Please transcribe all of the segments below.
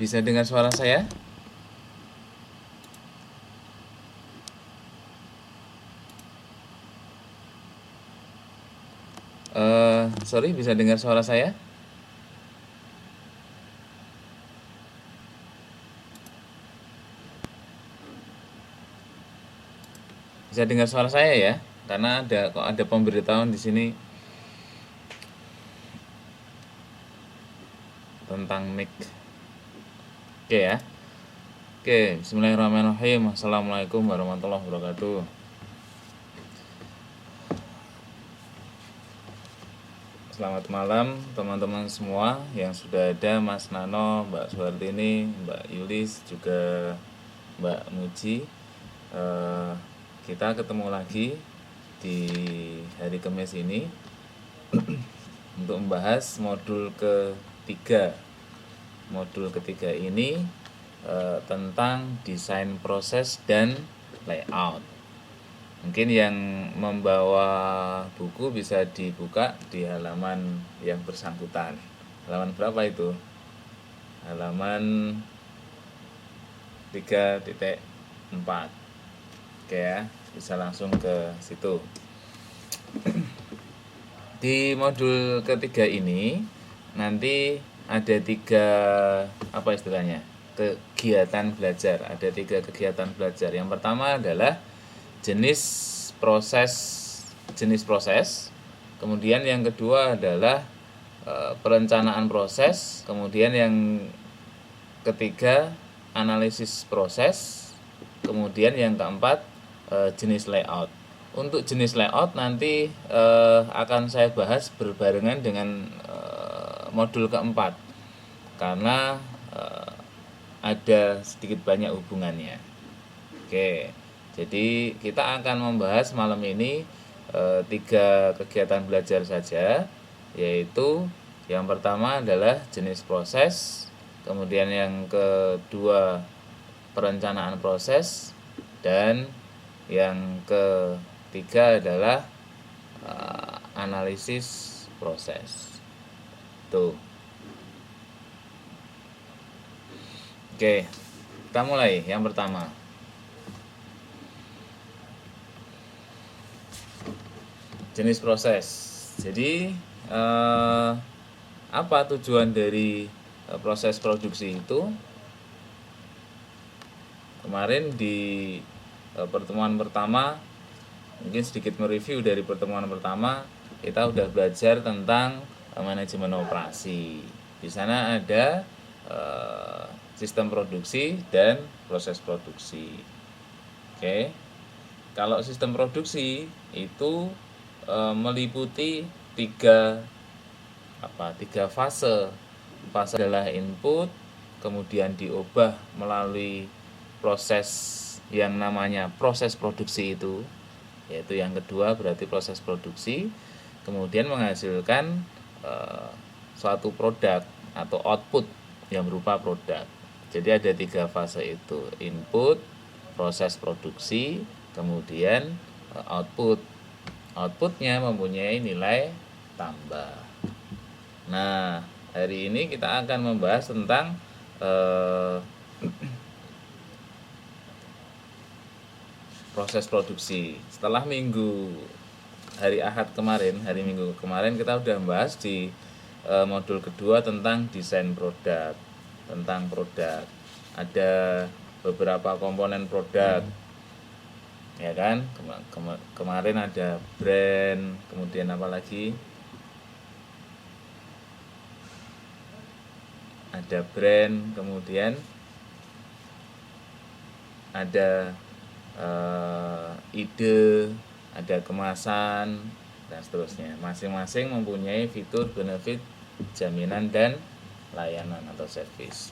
Bisa dengar suara saya? Sorry, bisa dengar suara saya? Bisa dengar suara saya ya? Karena kok ada pemberitahuan di sini tentang mic. Oke ya. Oke, bismillahirrahmanirrahim. Assalamualaikum warahmatullahi wabarakatuh. Selamat malam teman-teman semua yang sudah ada, Mas Nano, Mbak Suhartini, Mbak Yulis, juga Mbak Muji. Kita ketemu lagi di hari Kamis ini untuk membahas modul ketiga. Modul ketiga ini tentang desain proses dan layout. Mungkin yang membawa buku bisa dibuka di halaman yang bersangkutan. Halaman berapa itu? Halaman 3.4. Oke ya, bisa langsung ke situ. Di modul ketiga ini nanti ada kegiatan belajar. Ada 3 kegiatan belajar. Yang pertama adalah jenis proses, kemudian yang kedua adalah perencanaan proses, kemudian yang ketiga analisis proses, kemudian yang keempat jenis layout. Untuk jenis layout nanti akan saya bahas berbarengan dengan modul keempat karena ada sedikit banyak hubungannya. Oke. Jadi kita akan membahas malam ini 3 kegiatan belajar saja, yaitu yang pertama adalah jenis proses, kemudian yang kedua perencanaan proses, dan yang ketiga adalah analisis proses. Tuh. Oke, kita mulai yang pertama. Jenis proses. Jadi apa tujuan dari proses produksi itu? Kemarin di pertemuan pertama, mungkin sedikit mereview dari pertemuan pertama, kita udah belajar tentang manajemen operasi. Di sana ada sistem produksi dan proses produksi. Oke. Kalau sistem produksi itu meliputi tiga fase. Fase adalah input, kemudian diubah melalui proses yang namanya proses produksi itu, yaitu yang kedua berarti proses produksi, kemudian menghasilkan suatu produk atau output yang berupa produk. Jadi ada 3 fase itu, input, proses produksi, kemudian output. Outputnya mempunyai nilai tambah. Nah, hari ini kita akan membahas tentang proses produksi. Setelah hari Minggu kemarin kita sudah membahas di modul kedua tentang desain produk, tentang produk. Ada beberapa komponen produk. Ya kan, kemarin ada brand, kemudian apa lagi, ada brand, kemudian ada ide, ada kemasan, dan seterusnya. Masing-masing mempunyai fitur, benefit, jaminan, dan layanan atau service.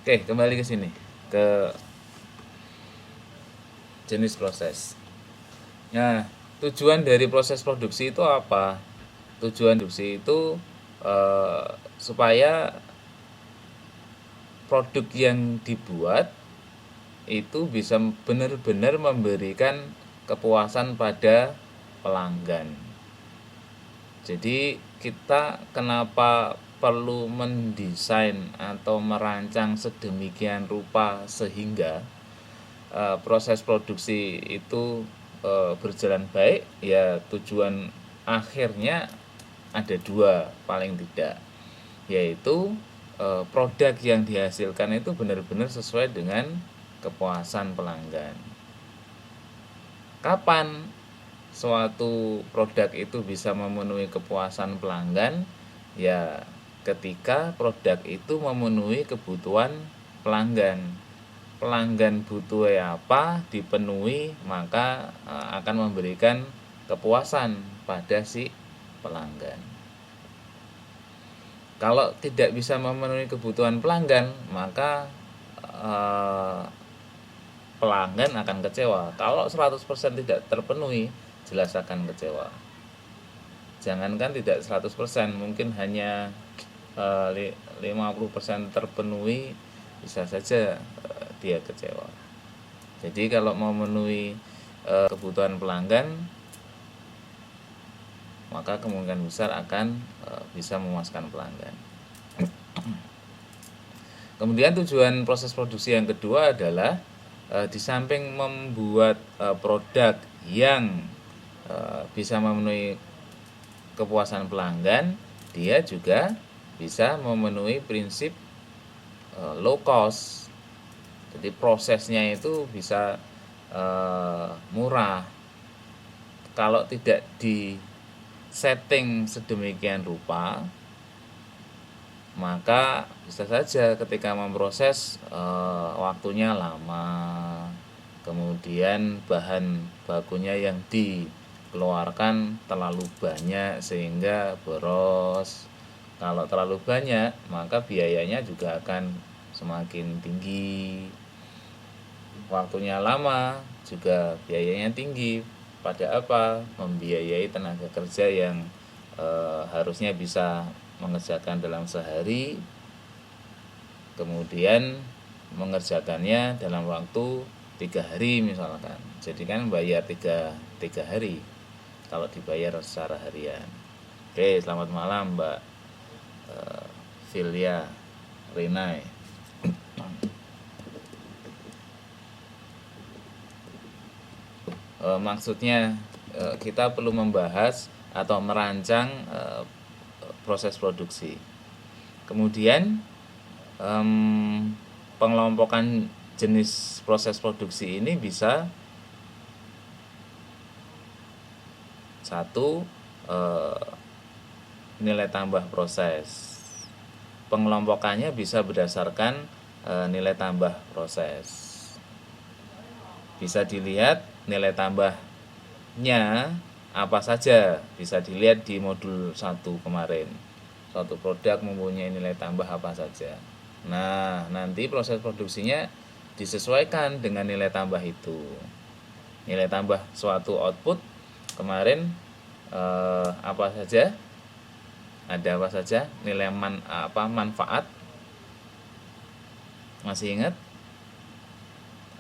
Oke, kembali ke sini, ke jenis proses. Nah, tujuan dari proses produksi itu apa? Tujuan produksi itu supaya produk yang dibuat itu bisa benar-benar memberikan kepuasan pada pelanggan. Jadi kita kenapa perlu mendesain atau merancang sedemikian rupa sehingga proses produksi itu berjalan baik, ya tujuan akhirnya ada dua paling tidak, yaitu produk yang dihasilkan itu benar-benar sesuai dengan kepuasan pelanggan. Kapan suatu produk itu bisa memenuhi kepuasan pelanggan? Ya ketika produk itu memenuhi kebutuhan pelanggan. Pelanggan butuh apa, dipenuhi, maka akan memberikan kepuasan pada si pelanggan. Kalau tidak bisa memenuhi kebutuhan pelanggan, maka pelanggan akan kecewa. Kalau 100% tidak terpenuhi, jelas akan kecewa. Jangankan tidak 100%, mungkin hanya 50% terpenuhi, bisa saja dia kecewa. Jadi kalau mau memenuhi kebutuhan pelanggan, maka kemungkinan besar akan bisa memuaskan pelanggan. Kemudian tujuan proses produksi yang kedua adalah di samping membuat produk yang bisa memenuhi kepuasan pelanggan, dia juga bisa memenuhi prinsip low cost. Jadi prosesnya itu bisa murah. Kalau tidak di setting sedemikian rupa, maka bisa saja ketika memproses waktunya lama, kemudian bahan bakunya yang dikeluarkan terlalu banyak sehingga boros. Kalau terlalu banyak, maka biayanya juga akan semakin tinggi. Waktunya lama, juga biayanya tinggi. Pada apa? Membiayai tenaga kerja yang harusnya bisa mengerjakan dalam sehari, kemudian mengerjakannya dalam waktu 3 hari misalkan. Jadi kan bayar 3 hari kalau dibayar secara harian. Oke, selamat malam Mbak Filia Renai. Maksudnya kita perlu membahas atau merancang proses produksi. Kemudian pengelompokan jenis proses produksi ini bisa satu, nilai tambah proses. Pengelompokannya bisa berdasarkan nilai tambah proses. Bisa dilihat nilai tambahnya apa saja, bisa dilihat di modul 1 kemarin. Suatu produk mempunyai nilai tambah apa saja. Nah, nanti proses produksinya disesuaikan dengan nilai tambah itu. Nilai tambah suatu output kemarin apa saja? Ada apa saja? Nilai manfaat. Masih ingat?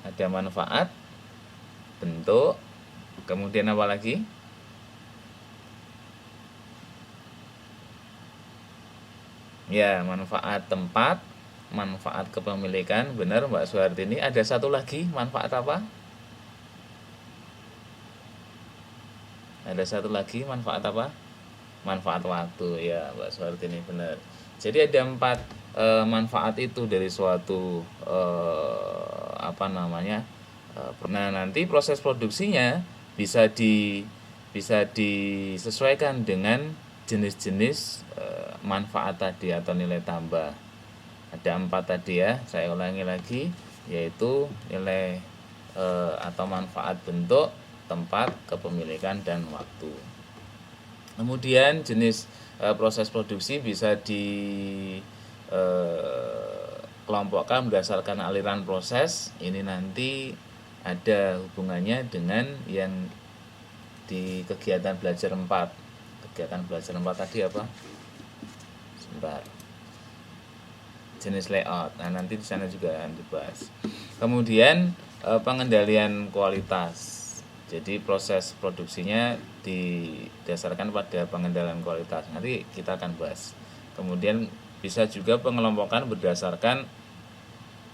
Ada manfaat, bentuk, kemudian apa lagi? Ya, manfaat tempat, manfaat kepemilikan. Benar Mbak Suhartini. Ada satu lagi, manfaat apa? Ada satu lagi, manfaat apa? Manfaat waktu. Ya Mbak Suhartini, benar. Jadi ada 4 manfaat itu dari suatu nah nanti proses produksinya bisa disesuaikan dengan jenis-jenis manfaat tadi atau nilai tambah. Ada 4 tadi ya, saya ulangi lagi, yaitu nilai atau manfaat bentuk, tempat, kepemilikan, dan waktu. Kemudian jenis proses produksi bisa dikelompokkan berdasarkan aliran proses. Ini nanti ada hubungannya dengan yang di kegiatan belajar 4. Kegiatan belajar 4 tadi apa? Sebentar. Jenis layout. Nah, nanti di sana juga akan dibahas. Kemudian pengendalian kualitas. Jadi proses produksinya didasarkan pada pengendalian kualitas. Nanti kita akan bahas. Kemudian bisa juga pengelompokan berdasarkan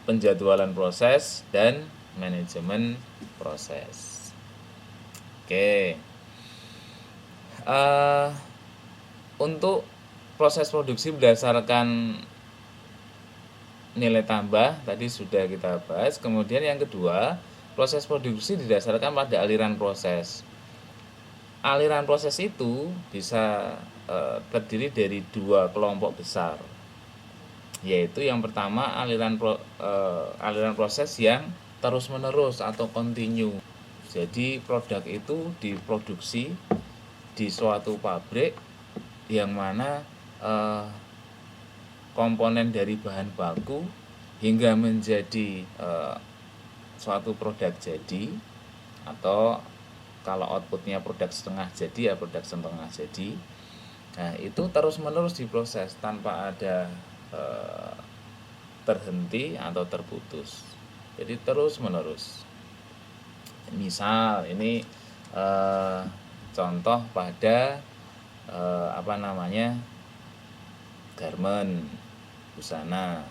penjadwalan proses dan manajemen proses. Oke. Untuk proses produksi berdasarkan nilai tambah tadi sudah kita bahas. Kemudian yang kedua, proses produksi didasarkan pada aliran proses. Aliran proses itu bisa terdiri dari dua kelompok besar, yaitu yang pertama aliran proses yang terus menerus atau continue. Jadi produk itu diproduksi di suatu pabrik yang mana komponen dari bahan baku hingga menjadi suatu produk jadi, atau kalau outputnya produk setengah jadi ya produk setengah jadi. Nah itu terus menerus diproses tanpa ada terhenti atau terputus, jadi terus menerus. Misal ini contoh pada garment busana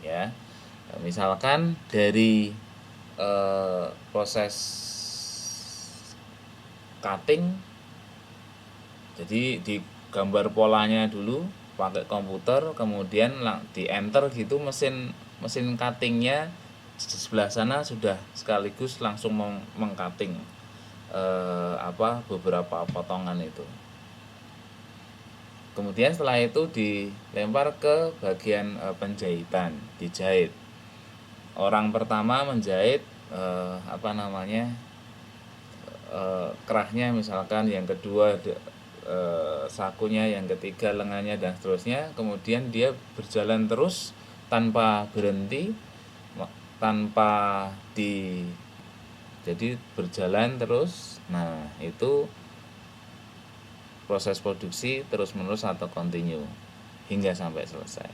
ya. Misalkan dari proses cutting, jadi digambar polanya dulu pakai komputer, kemudian di enter gitu mesin cuttingnya di sebelah sana sudah sekaligus langsung mengcutting beberapa potongan itu. Kemudian setelah itu dilempar ke bagian penjahitan, dijahit. Orang pertama menjahit kerahnya misalkan, yang kedua sakunya, yang ketiga lengannya dan seterusnya. Kemudian dia berjalan terus tanpa berhenti, jadi berjalan terus. Nah itu proses produksi terus menerus atau continue hingga sampai selesai.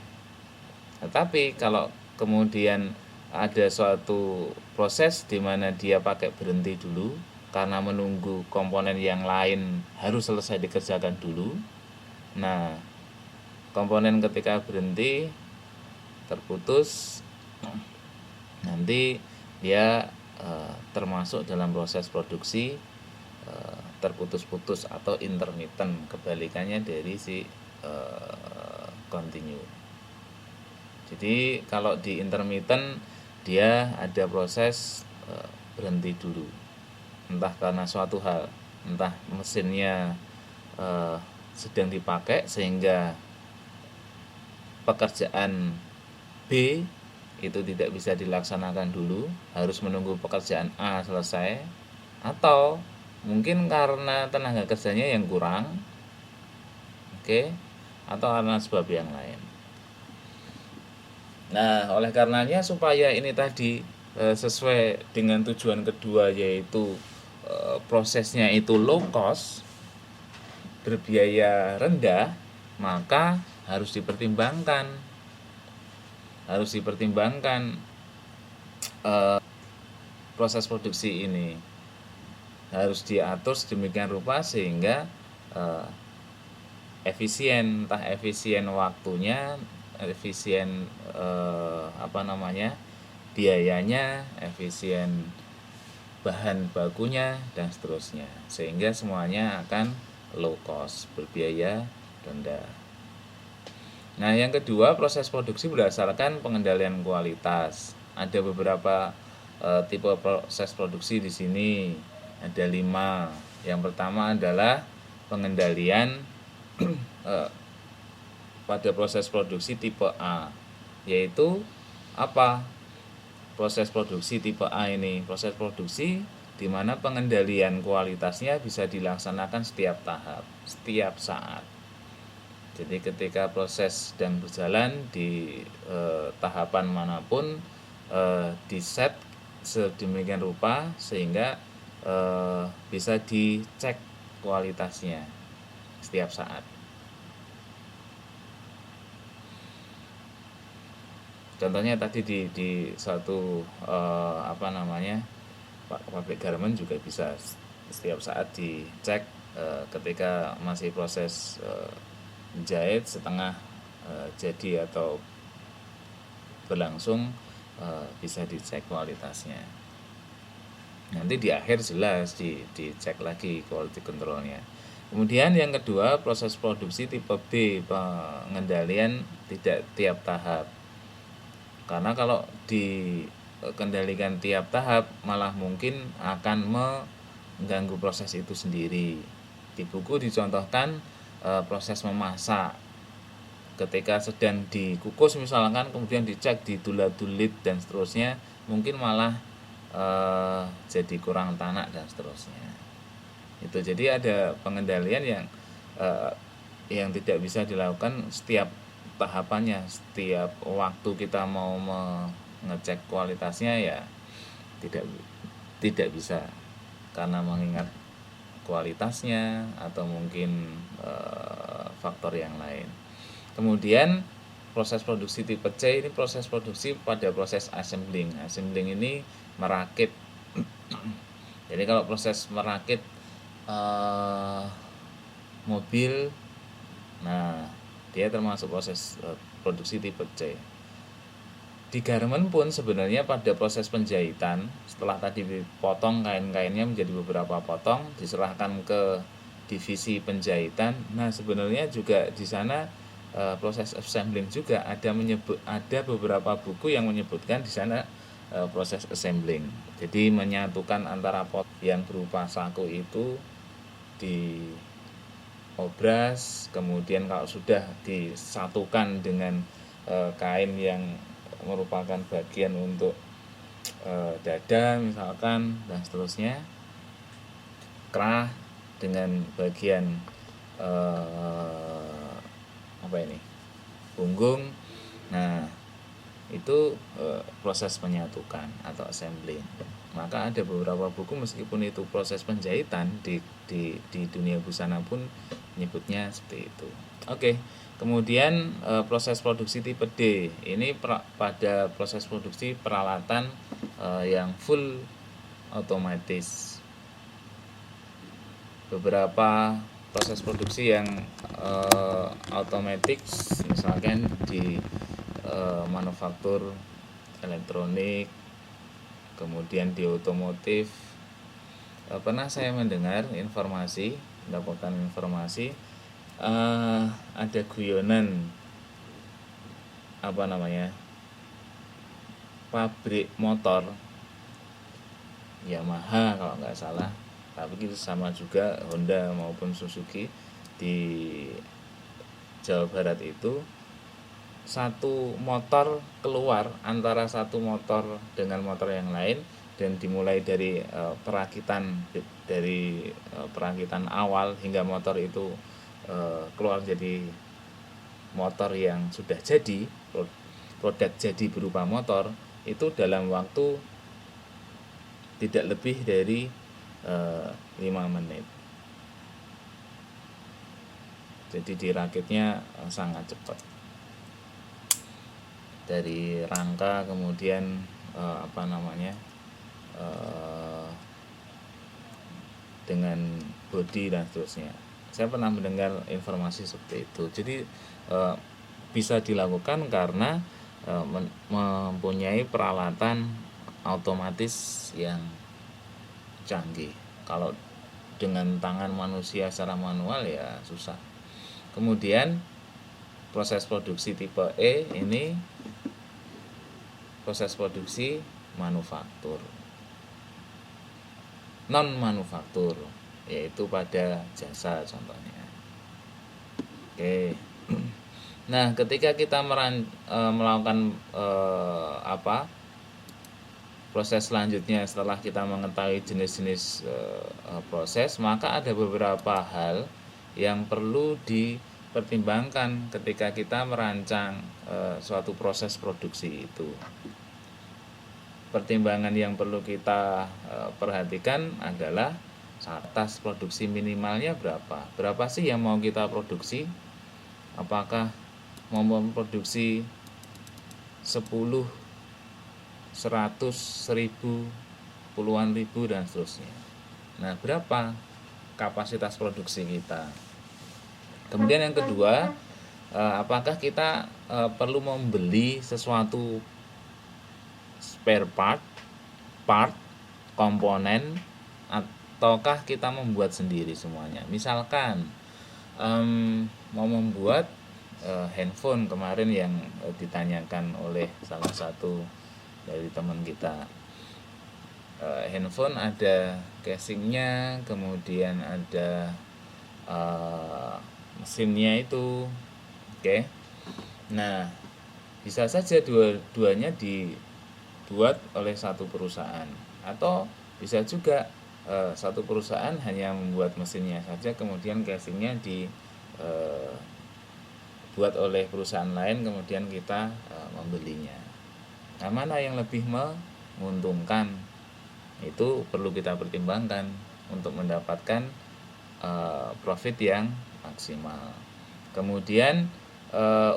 Tetapi kalau kemudian ada suatu proses di mana dia pakai berhenti dulu karena menunggu komponen yang lain harus selesai dikerjakan dulu. Nah, komponen ketika berhenti terputus, nanti dia termasuk dalam proses produksi terputus-putus atau intermittent, kebalikannya dari si continue. Jadi kalau di intermittent dia ada proses berhenti dulu, entah karena suatu hal, entah mesinnya sedang dipakai sehingga pekerjaan B itu tidak bisa dilaksanakan dulu, harus menunggu pekerjaan A selesai, atau mungkin karena tenaga kerjanya yang kurang, atau karena sebab yang lain. Nah, oleh karenanya supaya ini tadi sesuai dengan tujuan kedua, yaitu prosesnya itu low cost, berbiaya rendah, maka harus dipertimbangkan proses produksi ini harus diatur sedemikian rupa sehingga efisien, entah efisien waktunya, efisien biayanya, efisien bahan bakunya dan seterusnya, sehingga semuanya akan low cost, berbiaya rendah. Nah, yang kedua, proses produksi berdasarkan pengendalian kualitas. Ada beberapa tipe proses produksi di sini. Ada 5. Yang pertama adalah pengendalian pada proses produksi tipe A, yaitu apa? Proses produksi tipe A ini proses produksi di mana pengendalian kualitasnya bisa dilaksanakan setiap tahap, setiap saat. Jadi ketika proses sedang berjalan di tahapan manapun, di-set sedemikian rupa sehingga bisa dicek kualitasnya setiap saat. Contohnya tadi di suatu pabrik garment juga bisa setiap saat dicek ketika masih proses menjahit setengah jadi atau berlangsung, bisa dicek kualitasnya. Nanti di akhir jelas dicek lagi quality controlnya. Kemudian yang kedua, proses produksi tipe B, pengendalian tidak tiap tahap. Karena kalau dikendalikan tiap tahap malah mungkin akan mengganggu proses itu sendiri. Di buku dicontohkan proses memasak. Ketika sedang dikukus misalkan, kemudian dicek didulat-dulit dan seterusnya, mungkin malah jadi kurang tanak dan seterusnya. Itu jadi ada pengendalian yang tidak bisa dilakukan setiap tahapannya. Setiap waktu kita mau mengecek kualitasnya ya tidak bisa, karena mengingat kualitasnya atau mungkin faktor yang lain. Kemudian proses produksi tipe C ini proses produksi pada proses assembling. Assembling ini merakit. Jadi kalau proses merakit mobil, nah dia termasuk proses produksi tipe C. Di garment pun sebenarnya pada proses penjahitan, setelah tadi dipotong kain-kainnya menjadi beberapa potong, diserahkan ke divisi penjahitan. Nah sebenarnya juga di sana proses assembling juga ada beberapa buku yang menyebutkan di sana proses assembling. Jadi menyatukan antara pot yang berupa saku itu diobras, kemudian kalau sudah disatukan dengan kain yang merupakan bagian untuk dada misalkan dan seterusnya, kerah dengan bagian punggung. Nah itu proses menyatukan atau assembling. Maka ada beberapa buku meskipun itu proses penjahitan di dunia busana pun menyebutnya seperti itu. Oke. Kemudian proses produksi tipe D ini pada proses produksi peralatan yang full otomatis. Beberapa proses produksi yang otomatis misalkan di manufaktur elektronik, kemudian di otomotif. Pernah saya mendapatkan informasi ada guyonan pabrik motor Yamaha kalau nggak salah, tapi itu sama juga Honda maupun Suzuki di Jawa Barat itu, satu motor keluar antara satu motor dengan motor yang lain, dan dimulai dari perakitan awal hingga motor itu keluar jadi motor yang sudah jadi, produk jadi berupa motor, itu dalam waktu tidak lebih dari 5 menit. Jadi dirakitnya sangat cepat. Dari rangka kemudian dengan bodi dan seterusnya. Saya pernah mendengar informasi seperti itu. Jadi bisa dilakukan karena mempunyai peralatan otomatis yang canggih. Kalau dengan tangan manusia secara manual ya susah. Kemudian proses produksi tipe E ini proses produksi manufaktur, non manufaktur, yaitu pada jasa contohnya. Oke. Nah, ketika kita melakukan proses selanjutnya setelah kita mengetahui jenis-jenis proses, maka ada beberapa hal yang perlu dipertimbangkan ketika kita merancang suatu proses produksi itu. Pertimbangan yang perlu kita perhatikan adalah batas produksi minimalnya berapa sih yang mau kita produksi, apakah mau memproduksi 10, 100, 1000, puluhan ribu dan seterusnya. Nah, berapa kapasitas produksi kita? Kemudian yang kedua, apakah kita perlu membeli sesuatu spare part, komponen, ataukah kita membuat sendiri semuanya? Misalkan mau membuat handphone kemarin yang ditanyakan oleh salah satu dari teman kita. Handphone ada casingnya, kemudian ada mesinnya itu, oke. Nah, bisa saja dua-duanya dibuat oleh satu perusahaan, atau bisa juga satu perusahaan hanya membuat mesinnya saja, kemudian casingnya dibuat oleh perusahaan lain, kemudian kita membelinya. Nah, mana yang lebih menguntungkan? Itu perlu kita pertimbangkan untuk mendapatkan profit yang maksimal. Kemudian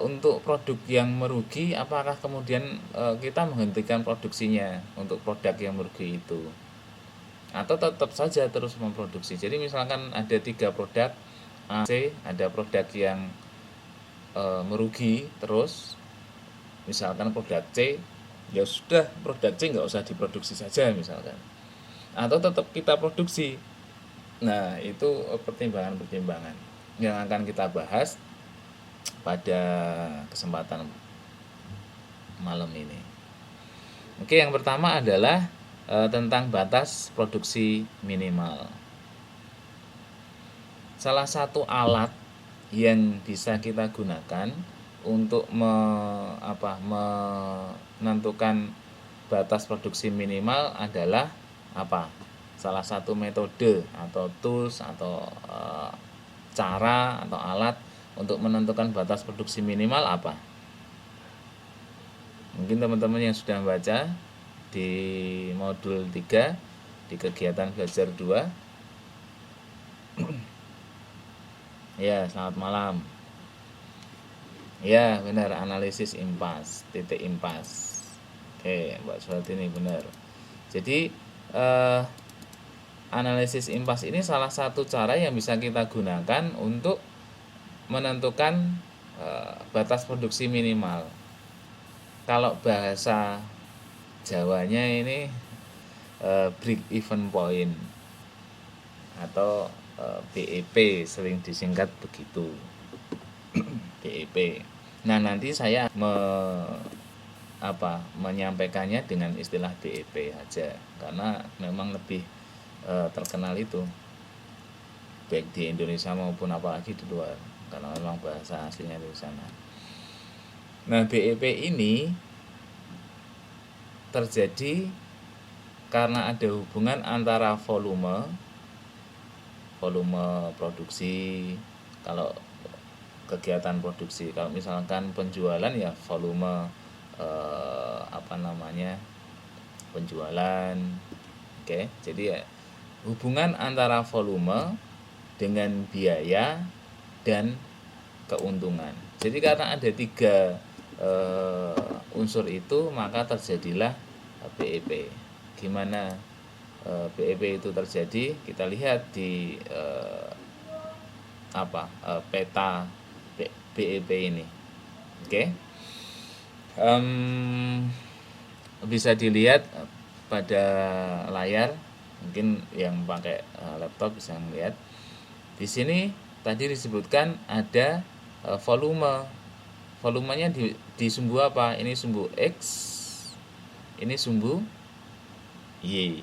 untuk produk yang merugi, apakah kemudian kita menghentikan produksinya untuk produk yang merugi itu, atau tetap saja terus memproduksi? Jadi misalkan ada 3 produk A, C, ada produk yang merugi terus, misalkan produk C, ya sudah produk C nggak usah diproduksi saja misalkan, atau tetap kita produksi. Nah, itu pertimbangan-pertimbangan yang akan kita bahas pada kesempatan malam ini. Oke, yang pertama adalah tentang batas produksi minimal. Salah satu alat yang bisa kita gunakan untuk menentukan batas produksi minimal adalah apa? Salah satu metode atau tools atau cara atau alat untuk menentukan batas produksi minimal apa? Mungkin teman-teman yang sudah membaca di modul 3 di kegiatan belajar 2. Ya, selamat malam. Ya, benar, analisis impas, titik impas. Oke, Mbak Suhartini benar. Jadi analisis impas ini salah satu cara yang bisa kita gunakan untuk menentukan batas produksi minimal. Kalau bahasa Jawanya ini break even point atau BEP, sering disingkat begitu. BEP. Nah, nanti saya menyampaikannya dengan istilah BEP aja, karena memang lebih terkenal itu baik di Indonesia maupun apalagi di luar, karena memang bahasa aslinya di sana. Nah, BEP ini terjadi karena ada hubungan antara volume produksi. Kalau kegiatan produksi, kalau misalkan penjualan ya volume penjualan. Oke, jadi ya, hubungan antara volume dengan biaya dan keuntungan. Jadi karena ada 3 unsur itu, maka terjadilah BEP. Gimana BEP itu terjadi? Kita lihat di peta BEP ini. Oke. Bisa dilihat pada layar, mungkin yang pakai laptop bisa melihat. Di sini tadi disebutkan ada volumenya di sumbu apa? Ini sumbu X, ini sumbu Y.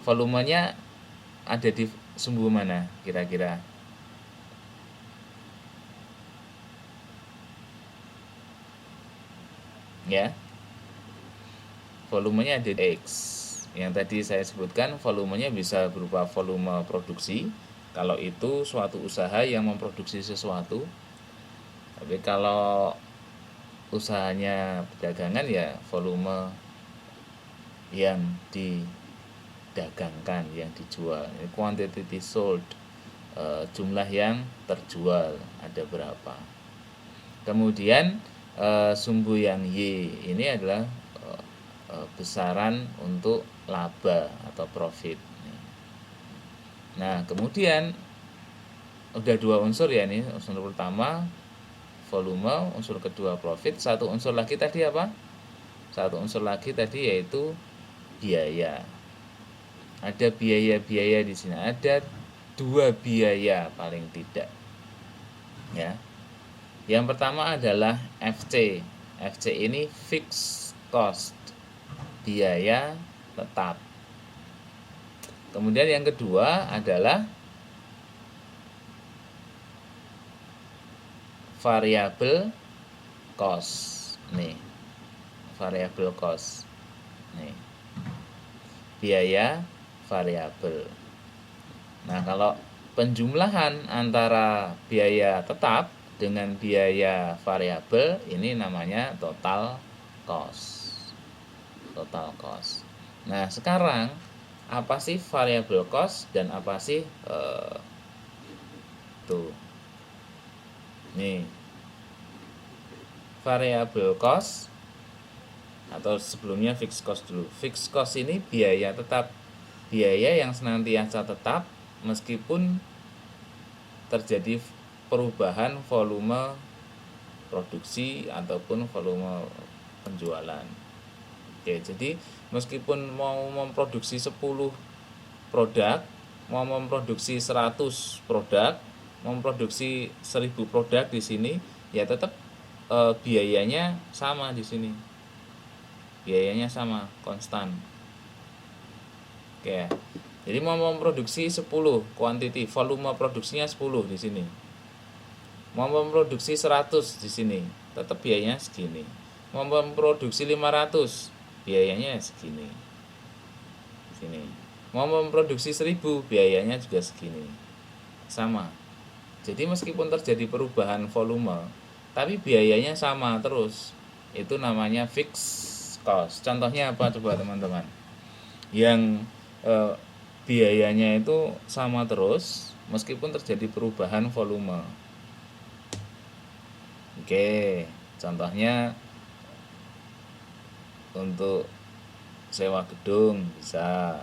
Volumenya ada di sumbu mana kira-kira? Ya, volumenya ada di X. Yang tadi saya sebutkan, volumenya bisa berupa volume produksi, kalau itu suatu usaha yang memproduksi sesuatu. Tapi kalau usahanya perdagangan, ya volume yang didagangkan, yang dijual. Quantity sold, jumlah yang terjual ada berapa. Kemudian sumbu yang Y ini adalah besaran untuk laba atau profit. Nah, kemudian udah dua unsur ya, ini unsur pertama volume, unsur kedua profit, satu unsur lagi tadi apa? Satu unsur lagi tadi yaitu biaya. Ada biaya-biaya di sini, ada dua biaya paling tidak. Ya. Yang pertama adalah FC. FC ini fixed cost, biaya tetap. Kemudian yang kedua adalah variable cost. Nih, variable cost. Nih, biaya variabel. Nah, kalau penjumlahan antara biaya tetap dengan biaya variabel ini namanya total cost. Total cost. Nah, sekarang apa sih variable cost dan apa sih tuh. Nih, variable cost atau sebelumnya fixed cost dulu. Fixed cost ini biaya tetap, biaya yang senantiasa tetap meskipun terjadi perubahan volume produksi ataupun volume penjualan. Oke, jadi meskipun mau memproduksi 10 produk, mau memproduksi 100 produk, mau memproduksi 1000 produk di sini, ya tetap biayanya sama di sini. Biayanya sama, konstan. Oke. Jadi mau memproduksi 10 quantity, volume produksinya 10 di sini. Mau memproduksi 100 di sini, tetap biayanya segini. Mau memproduksi 500, biayanya segini. Di sini. Mau memproduksi 1000, biayanya juga segini. Sama. Jadi meskipun terjadi perubahan volume, tapi biayanya sama terus. Itu namanya fixed cost. Contohnya apa coba teman-teman? Yang biayanya itu sama terus meskipun terjadi perubahan volume. Oke, contohnya untuk sewa gedung bisa.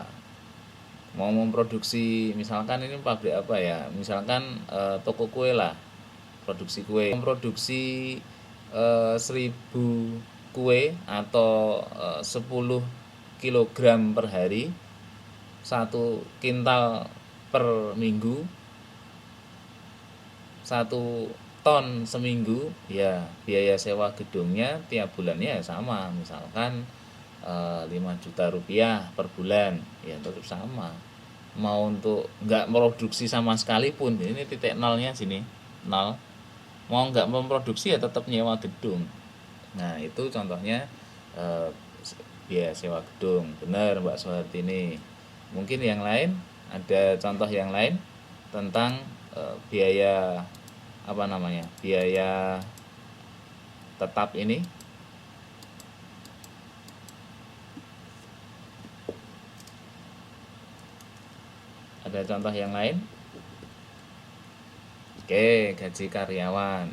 Mau memproduksi misalkan ini pabrik apa ya? Misalkan toko kue lah, produksi kue. Memproduksi 1000 kue atau 10 kilogram per hari, 1 kintal per minggu, 1 ton seminggu, ya biaya sewa gedungnya tiap bulannya ya sama, misalkan 5 juta rupiah per bulan, ya tetap sama. Mau untuk nggak produksi sama sekali pun, ini titik nolnya sini, nol. Mau nggak memproduksi ya tetap nyewa gedung. Nah itu contohnya biaya sewa gedung. Benar Mbak Soehartini. Mungkin yang lain, ada contoh yang lain tentang biaya apa namanya, biaya tetap ini. Ada contoh yang lain? Oke, gaji karyawan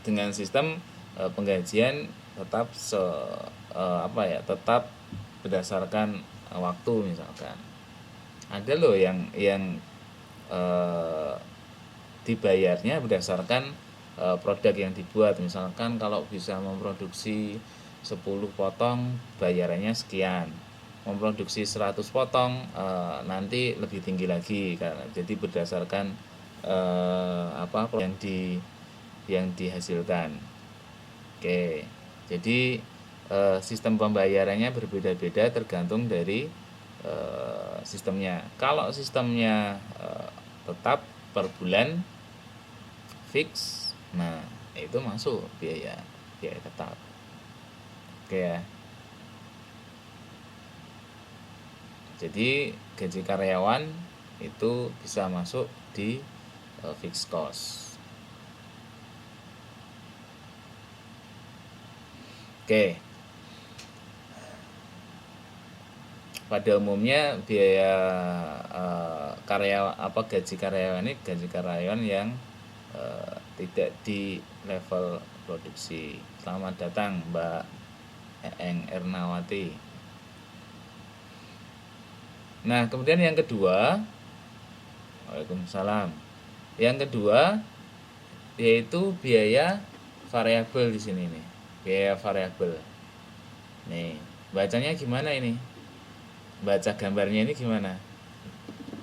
dengan sistem penggajian tetap tetap berdasarkan waktu. Misalkan ada loh yang dibayarnya berdasarkan produk yang dibuat. Misalkan kalau bisa memproduksi 10 potong bayarnya sekian, memproduksi 100 potong nanti lebih tinggi lagi. Jadi berdasarkan yang dihasilkan. Oke, jadi sistem pembayarannya berbeda-beda tergantung dari sistemnya. Kalau sistemnya tetap per bulan fix, nah itu masuk biaya tetap. Oke ya. Jadi gaji karyawan itu bisa masuk di fixed cost. Oke. Pada umumnya biaya gaji karyawan yang tidak di level produksi. Selamat datang Mbak Eeng Ernawati. Nah, kemudian yang kedua, Waalaikumsalam. Yang kedua yaitu biaya variabel di sini nih. Biaya variabel. Nih, bacanya gimana ini? Baca gambarnya ini gimana?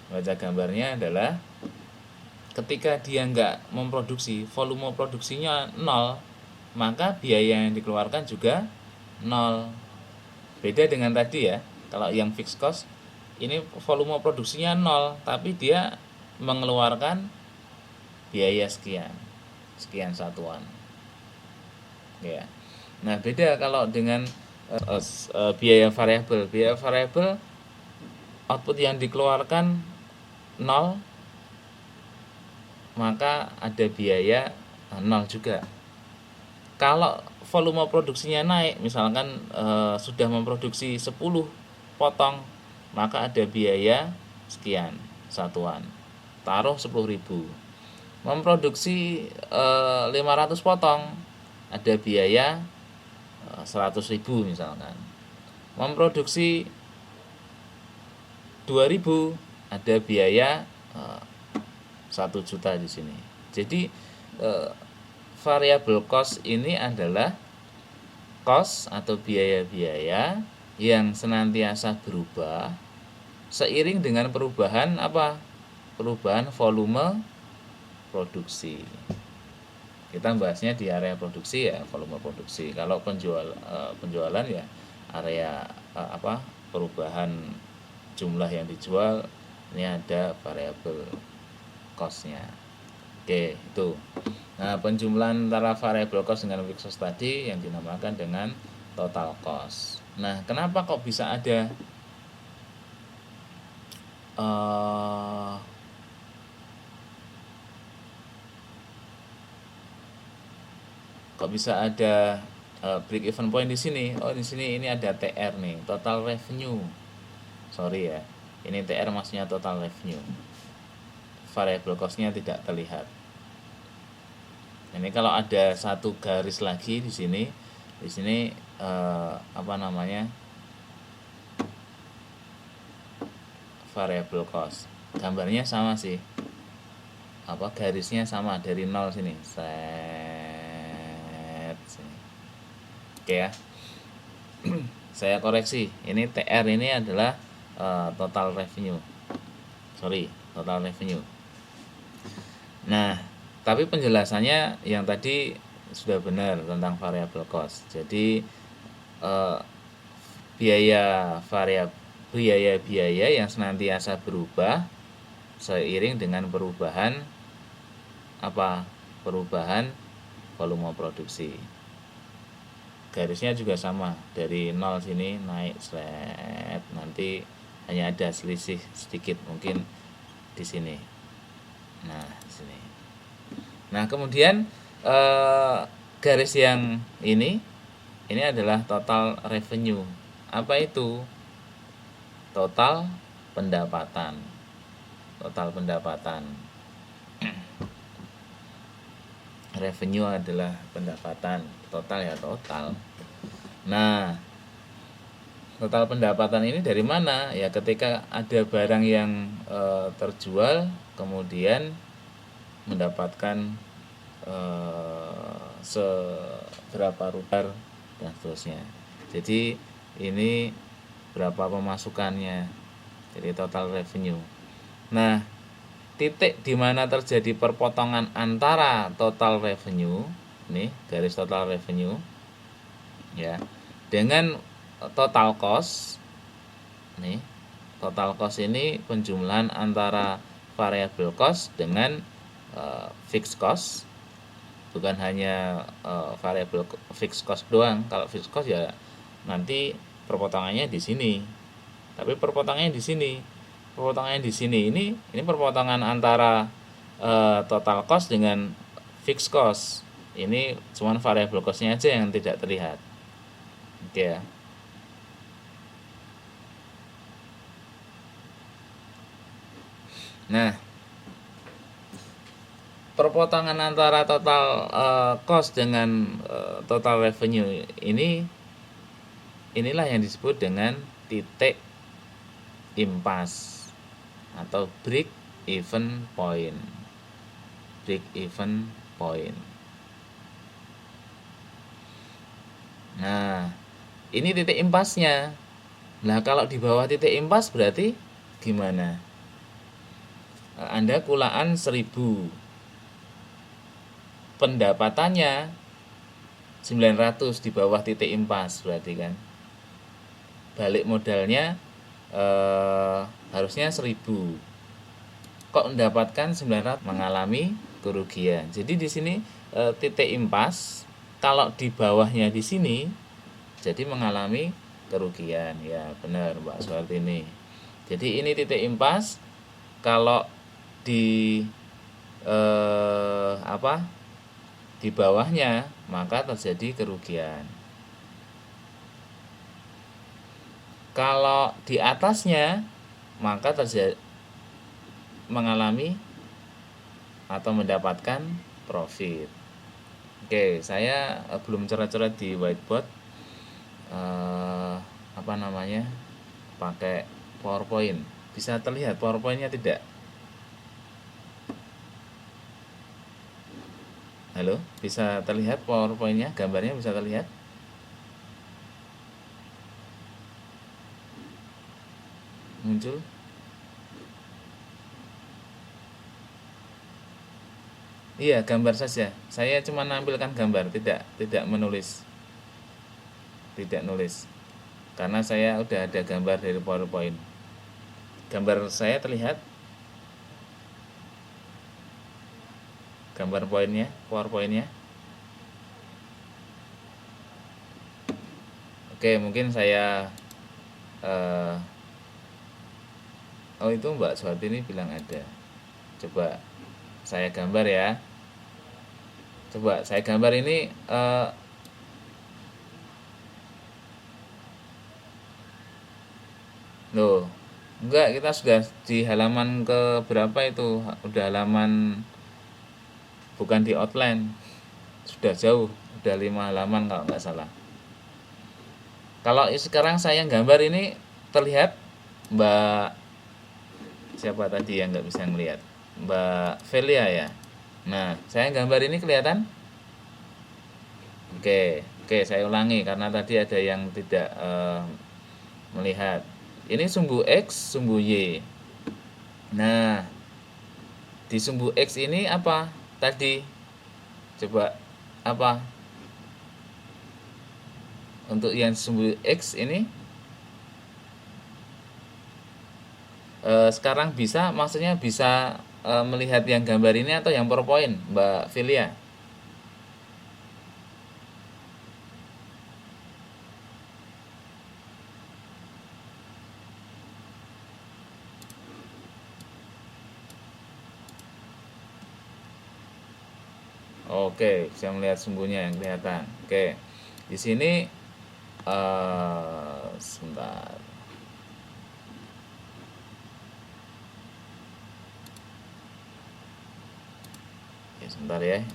Baca gambarnya adalah ketika dia nggak memproduksi, volume produksinya nol, maka biaya yang dikeluarkan juga nol. Beda dengan tadi ya, kalau yang fixed cost ini volume produksinya nol, tapi dia mengeluarkan biaya sekian satuan. Ya. Nah, beda kalau dengan biaya variabel. Biaya variabel output yang dikeluarkan nol, maka ada biaya nol juga. Kalau volume produksinya naik, misalkan sudah memproduksi 10 potong, maka ada biaya sekian satuan. Taruh 10.000. Memproduksi 500 potong, ada biaya 100.000 misalkan. Memproduksi 2.000, ada biaya 1 juta di sini. Jadi variable cost ini adalah cost atau biaya-biaya yang senantiasa berubah seiring dengan perubahan apa? Perubahan volume produksi. Kita bahasnya di area produksi ya, volume produksi. Kalau penjualan ya area perubahan jumlah yang dijual, ini ada variable cost-nya. Oke, itu. Nah, penjumlahan antara variable cost dengan fixed cost tadi yang dinamakan dengan total cost. Nah, kenapa kok bisa ada break even point di sini? Oh, di sini ini ada TR nih, total revenue. Sorry ya, ini TR maksudnya total revenue. Variable cost-nya tidak terlihat. Ini kalau ada satu garis lagi di sini variable cost. Gambarnya sama sih. Garisnya sama dari 0 sini. Sini. Oke ya. Saya koreksi. Ini TR ini adalah total revenue. Total revenue. Nah, tapi penjelasannya yang tadi sudah benar tentang variable cost. Jadi biaya yang senantiasa berubah seiring dengan perubahan volume produksi. Garisnya juga sama, dari 0 sini naik nanti hanya ada selisih sedikit mungkin di sini. Nah, sini. Nah, kemudian garis yang ini adalah total revenue. Apa itu? Total pendapatan. Revenue adalah pendapatan, total ya total. Nah, total pendapatan ini dari mana? Ya ketika ada barang yang terjual, kemudian mendapatkan seberapa rupiah dan seterusnya. Jadi ini berapa pemasukannya, jadi total revenue. Nah, titik di mana terjadi perpotongan antara total revenue, ini garis total revenue ya, dengan total cost. Nih, total cost ini penjumlahan antara variable cost dengan fixed cost, bukan hanya variable fixed cost doang. Kalau fixed cost ya nanti perpotongannya di sini, tapi perpotongannya di sini. Ini perpotongan antara total cost dengan fixed cost. Ini cuma variable cost-nya aja yang tidak terlihat. Oke ya. Nah, perpotongan antara total cost dengan total revenue inilah yang disebut dengan titik impas atau break even point. Break even point. Nah, ini titik impasnya. Nah, kalau di bawah titik impas berarti gimana? Anda kulaan 1000. Pendapatannya 900 di bawah titik impas berarti kan. Balik modalnya harusnya 1000. Kok mendapatkan 900, mengalami kerugian. Jadi di sini titik impas kalau di bawahnya di sini jadi mengalami kerugian. Ya, benar Mbak Suartini. Jadi ini titik impas. Kalau di di bawahnya maka terjadi kerugian. Kalau di atasnya maka terjadi mengalami atau mendapatkan profit. Oke, saya belum coret-coret di whiteboard pakai PowerPoint. Bisa terlihat PowerPoint-nya tidak? Halo, bisa terlihat PowerPoint-nya? Gambarnya bisa terlihat? Muncul? Iya, gambar saja. Saya cuma menampilkan gambar, tidak menulis. Tidak nulis. Karena saya udah ada gambar dari PowerPoint. Gambar saya terlihat? Gambar PowerPoint-nya. Oke, mungkin saya itu Mbak Suartini bilang ada. Coba saya gambar ya. Coba saya gambar ini loh. Enggak, kita sudah di halaman ke berapa itu? Udah halaman, bukan di outline. Sudah jauh, udah 5 halaman kalau nggak salah. Kalau sekarang saya gambar ini terlihat Mbak siapa tadi yang nggak bisa melihat? Mbak Velia ya. Nah, saya gambar ini kelihatan? Oke, saya ulangi karena tadi ada yang tidak melihat. Ini sumbu X, sumbu Y. Nah, di sumbu X ini apa tadi? Coba apa? Untuk yang sumbu X ini sekarang maksudnya bisa melihat yang gambar ini atau yang PowerPoint, Mbak Filia? Oke, bisa melihat sumbunya yang kelihatan. Oke, di sini sebentar. Oke, sebentar ya.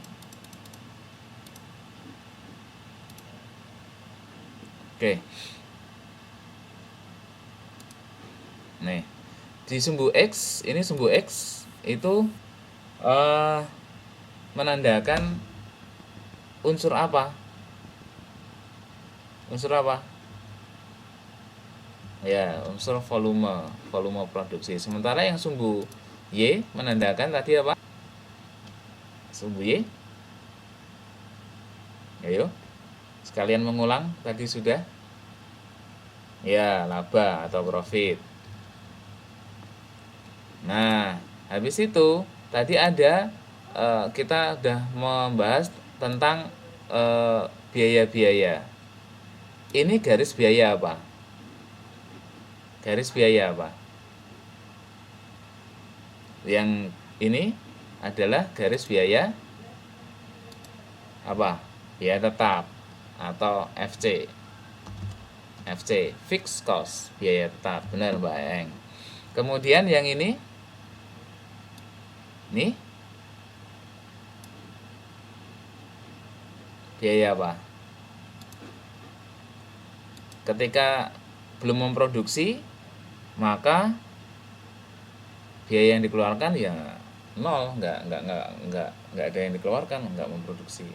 Oke. Nih, di sumbu X, ini sumbu X itu menandakan unsur apa? Unsur apa? Ya, unsur volume produksi. Sementara yang sumbu Y menandakan tadi apa? Sumbu Y. Ayo. Sekalian mengulang tadi sudah. Ya, laba atau profit. Nah, habis itu tadi ada kita udah membahas tentang biaya-biaya. Ini garis biaya apa? Garis biaya apa? Yang ini adalah garis biaya apa? Biaya tetap atau FC. FC, fixed cost, biaya tetap. Benar Mbak Eng. Kemudian yang ini biaya apa? Ketika belum memproduksi, maka biaya yang dikeluarkan ya nol, nggak ada yang dikeluarkan, nggak memproduksi.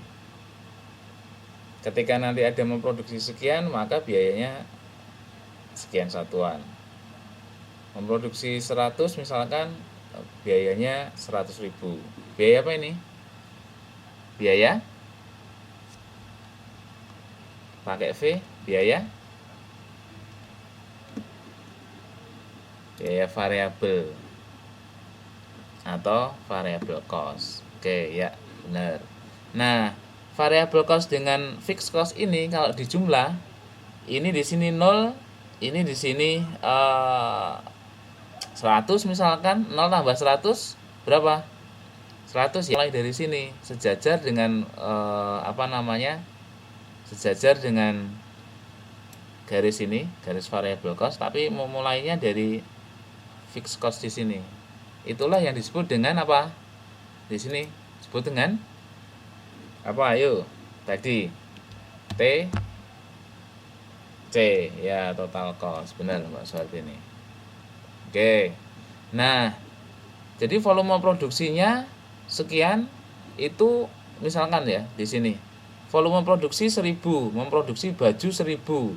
Ketika nanti ada memproduksi sekian, maka biayanya sekian satuan. Memproduksi 100 misalkan, biayanya 100.000. Biaya apa ini? Biaya pakai V, biaya variabel atau variable cost. Oke, ya, benar. Nah, variable cost dengan fixed cost ini kalau dijumlah, ini di sini 0, ini di sini 100 misalkan, 0 tambah 100 berapa? 100 ya. Mulai dari sini sejajar dengan sejajar dengan garis ini, garis variable cost, tapi memulainya dari fixed cost di sini. Itulah yang disebut dengan apa? Di sini disebut dengan apa? Ayo, tadi T C ya, total cost. Benar Mbak Suhartini. Oke. Nah, jadi volume produksinya sekian, itu misalkan ya di sini. Volume produksi 1000, memproduksi baju 1000.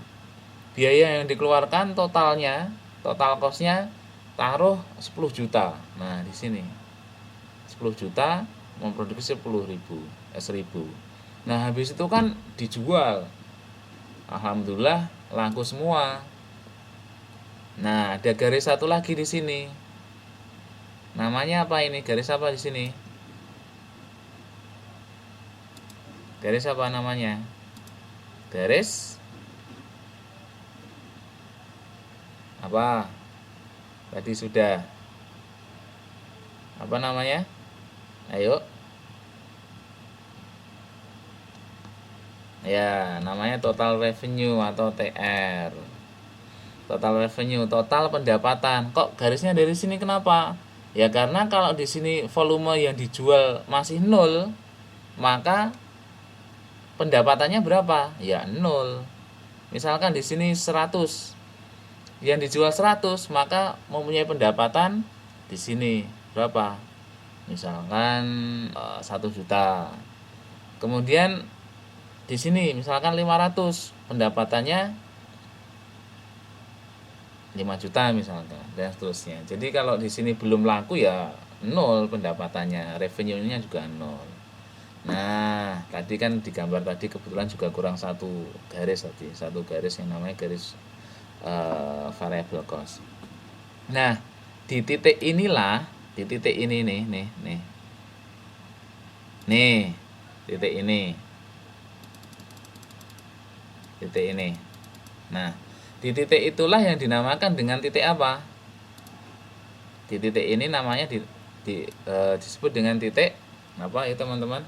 Biaya yang dikeluarkan totalnya, total costnya taruh 10 juta. Nah, di sini 10 juta memproduksi 10.000. Nah, habis itu kan dijual. Alhamdulillah laku semua. Nah, ada garis satu lagi di sini. Namanya apa ini? Garis apa di sini? Garis apa namanya? Garis apa? Tadi sudah. Apa namanya? Ayo. Ya, namanya total revenue atau TR. Total revenue, total pendapatan. Kok garisnya dari sini kenapa? Ya karena kalau di sini volume yang dijual masih 0, maka pendapatannya berapa? Ya 0. Misalkan di sini 100. Yang dijual 100, maka mempunyai pendapatan di sini berapa? Misalkan 1 juta. Kemudian di sini misalkan 500, pendapatannya 5 juta misalkan, dan seterusnya. Jadi kalau di sini belum laku ya 0 pendapatannya, revenue-nya juga 0. Nah, tadi kan di gambar tadi kebetulan juga kurang satu garis tadi, satu garis yang namanya garis variable cost. Nah, di titik inilah, di titik ini nih, titik ini, titik ini. Nah, di titik itulah yang dinamakan dengan titik apa? Di titik ini namanya disebut dengan titik apa ya teman-teman?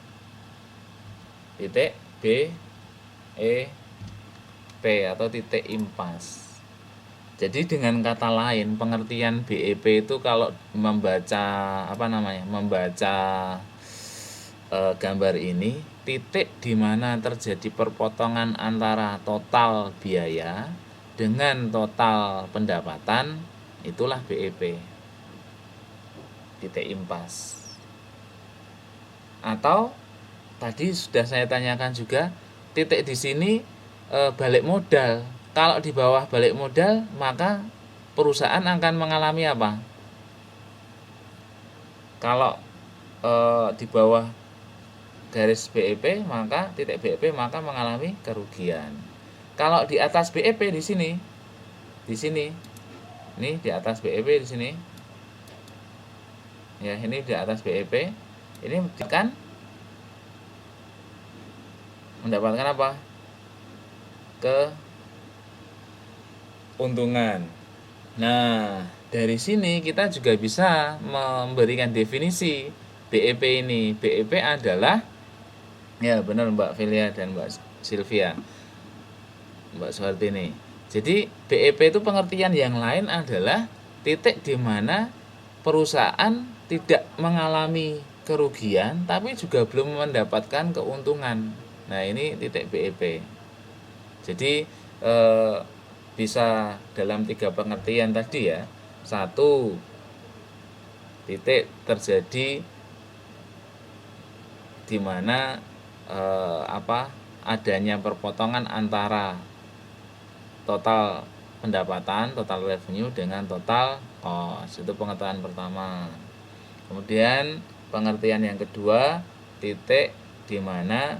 Titik B E P atau titik impas. Jadi dengan kata lain, pengertian BEP itu kalau membaca gambar ini, titik di mana terjadi perpotongan antara total biaya dengan total pendapatan, itulah BEP. Titik impas. Atau tadi sudah saya tanyakan juga, titik di sini balik modal. Kalau di bawah balik modal, maka perusahaan akan mengalami apa? Kalau di bawah garis BEP, maka titik BEP maka mengalami kerugian. Kalau di atas BEP di sini, ini di atas BEP di sini, ya ini di atas BEP, ini mendapatkan apa? Keuntungan. Nah, dari sini kita juga bisa memberikan definisi BEP ini. BEP adalah, ya benar Mbak Filia dan Mbak Sylvia, Mbak Suhartini. Jadi BEP itu pengertian yang lain adalah titik di mana perusahaan tidak mengalami kerugian tapi juga belum mendapatkan keuntungan. Nah, ini titik BEP. Jadi bisa dalam 3 pengertian tadi ya. 1, Titik terjadi di mana adanya perpotongan antara total pendapatan, total revenue dengan total cost. Itu pengertian pertama. Kemudian pengertian yang kedua, titik di mana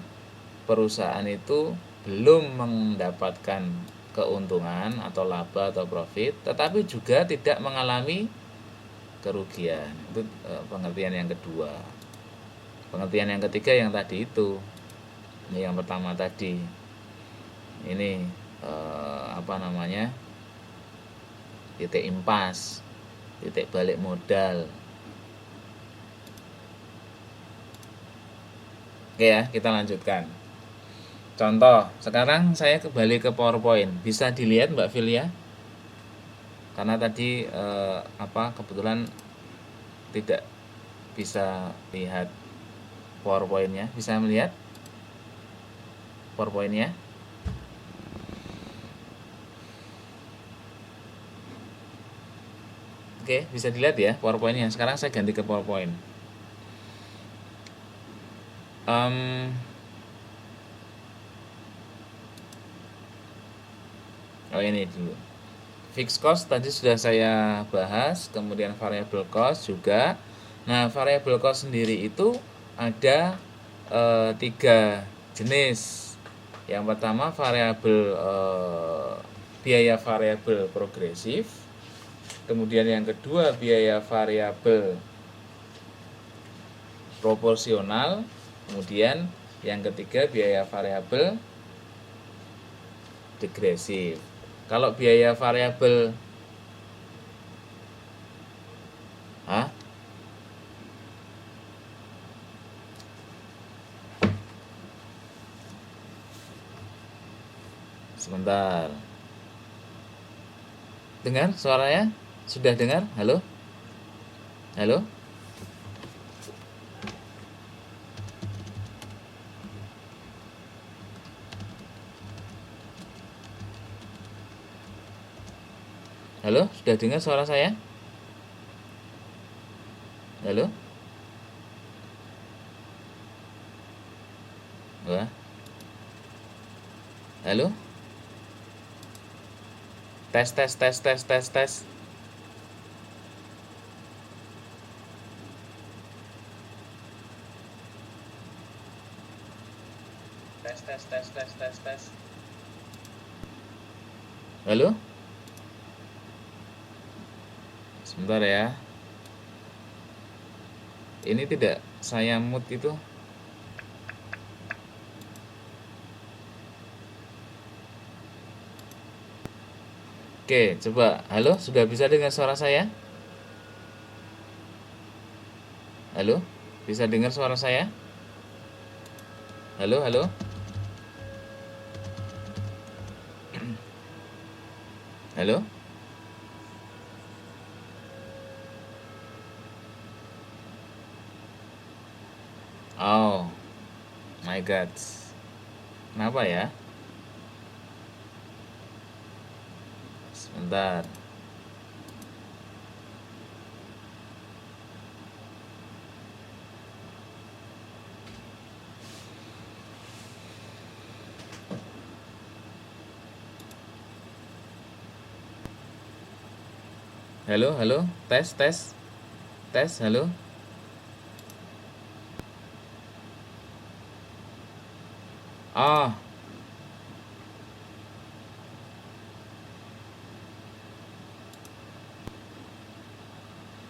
perusahaan itu belum mendapatkan keuntungan atau laba atau profit, tetapi juga tidak mengalami kerugian. Itu pengertian yang kedua. Pengertian yang ketiga yang tadi itu. Ini yang pertama tadi. Ini titik impas, titik balik modal. Oke ya, kita lanjutkan. Contoh, sekarang saya kembali ke PowerPoint. Bisa dilihat Mbak Filia? Karena tadi kebetulan tidak bisa lihat PowerPoint-nya. Bisa melihat PowerPoint-nya? Oke, bisa dilihat ya PowerPoint-nya. Sekarang saya ganti ke PowerPoint. Ini dulu. Fixed cost tadi sudah saya bahas, kemudian variable cost juga. Nah, variable cost sendiri itu ada 3 jenis. Yang pertama biaya variabel progresif. Kemudian yang kedua biaya variabel proporsional. Kemudian yang ketiga biaya variabel degresif. Kalau biaya variabel sebentar. Dengar suaranya? Sudah dengar? Halo? Halo? Halo, sudah dengar suara saya? Halo? Wah. Halo? Tes. Tes. Halo? Sebentar ya. Ini tidak saya mute itu. Oke, coba. Halo, sudah bisa dengar suara saya? Halo? Bisa dengar suara saya? Halo? Halo? Oh my god. Kenapa ya? Sebentar. Halo, tes, halo.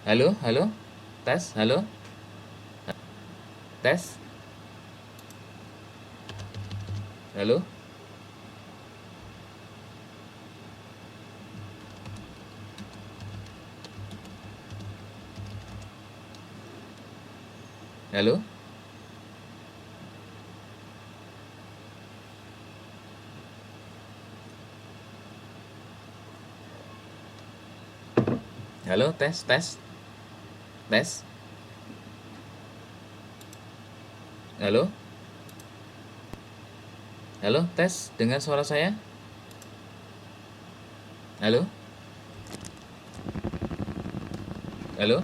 Halo, tes, halo, tes, halo. Halo? Halo, tes. Halo? Halo, tes. Dengar suara saya? Halo? Halo?